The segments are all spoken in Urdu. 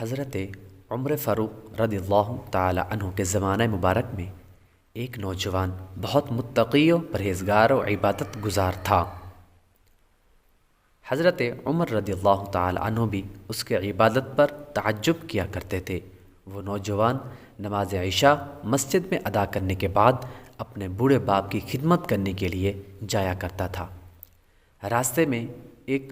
حضرت عمر فاروق رضی اللہ تعالی عنہ کے زمانہ مبارک میں ایک نوجوان بہت متقی و پرہیزگار و عبادت گزار تھا۔ حضرت عمر رضی اللہ تعالی عنہ بھی اس کے عبادت پر تعجب کیا کرتے تھے۔ وہ نوجوان نماز عشاء مسجد میں ادا کرنے کے بعد اپنے بوڑھے باپ کی خدمت کرنے کے لیے جایا کرتا تھا۔ راستے میں ایک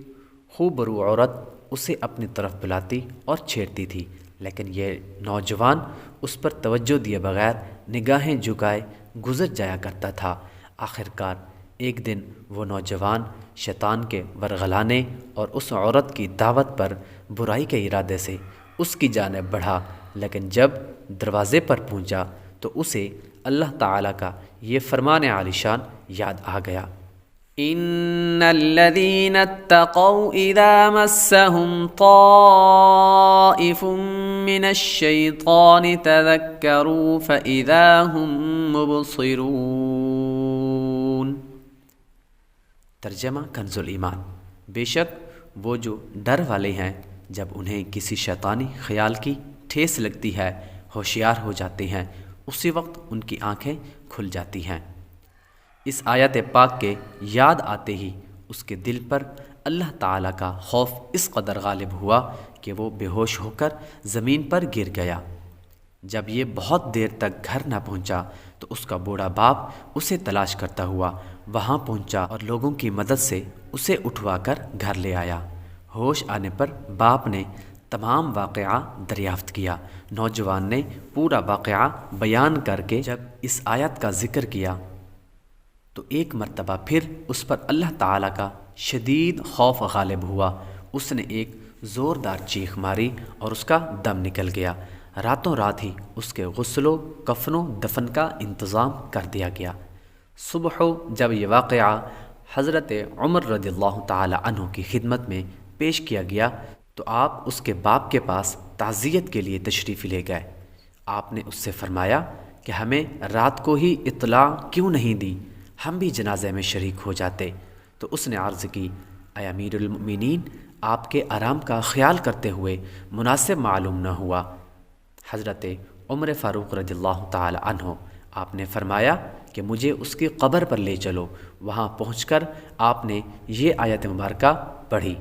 خوبرو عورت اسے اپنی طرف بلاتی اور چھیڑتی تھی، لیکن یہ نوجوان اس پر توجہ دیے بغیر نگاہیں جھکائے گزر جایا کرتا تھا۔ آخرکار ایک دن وہ نوجوان شیطان کے ورغلانے اور اس عورت کی دعوت پر برائی کے ارادے سے اس کی جانب بڑھا، لیکن جب دروازے پر پہنچا تو اسے اللہ تعالیٰ کا یہ فرمان عالی شان یاد آ گیا۔ ان الذين اتقوا اذا مسهم طائف من الشيطان تذكروا فاذا هم مبصرون۔ ترجمہ کنز الایمان۔ بے شک وہ جو ڈر والے ہیں جب انہیں کسی شیطانی خیال کی ٹھیس لگتی ہے ہوشیار ہو جاتے ہیں، اسی وقت ان کی آنکھیں کھل جاتی ہیں۔ اس آیت پاک کے یاد آتے ہی اس کے دل پر اللہ تعالیٰ کا خوف اس قدر غالب ہوا کہ وہ بے ہوش ہو کر زمین پر گر گیا۔ جب یہ بہت دیر تک گھر نہ پہنچا تو اس کا بوڑھا باپ اسے تلاش کرتا ہوا وہاں پہنچا اور لوگوں کی مدد سے اسے اٹھوا کر گھر لے آیا۔ ہوش آنے پر باپ نے تمام واقعہ دریافت کیا۔ نوجوان نے پورا واقعہ بیان کر کے جب اس آیت کا ذکر کیا تو ایک مرتبہ پھر اس پر اللہ تعالیٰ کا شدید خوف غالب ہوا۔ اس نے ایک زوردار چیخ ماری اور اس کا دم نکل گیا۔ راتوں رات ہی اس کے غسل و کفن و دفن کا انتظام کر دیا گیا۔ صبح جب یہ واقعہ حضرت عمر رضی اللہ تعالی عنہ کی خدمت میں پیش کیا گیا تو آپ اس کے باپ کے پاس تعزیت کے لیے تشریف لے گئے۔ آپ نے اس سے فرمایا کہ ہمیں رات کو ہی اطلاع کیوں نہیں دی، ہم بھی جنازے میں شریک ہو جاتے۔ تو اس نے عرض کی، اے امیر المؤمنین، آپ کے آرام کا خیال کرتے ہوئے مناسب معلوم نہ ہوا۔ حضرت عمر فاروق رضی اللہ تعالی عنہ آپ نے فرمایا کہ مجھے اس کی قبر پر لے چلو۔ وہاں پہنچ کر آپ نے یہ آیت مبارکہ پڑھی،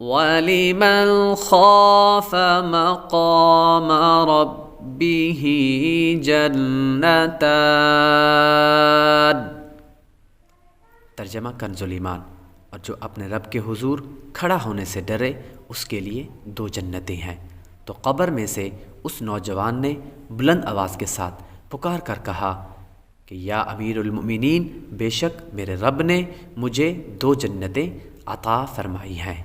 وَلِمَنْ خَافَ مَقَامَ رَبِّهِ جَنَّتَانِ۔ ترجمہ کنز الایمان۔ اور جو اپنے رب کے حضور کھڑا ہونے سے ڈرے اس کے لیے 2 جنتیں ہیں۔ تو قبر میں سے اس نوجوان نے بلند آواز کے ساتھ پکار کر کہا کہ یا امیر المؤمنین، بے شک میرے رب نے مجھے 2 جنتیں عطا فرمائی ہیں۔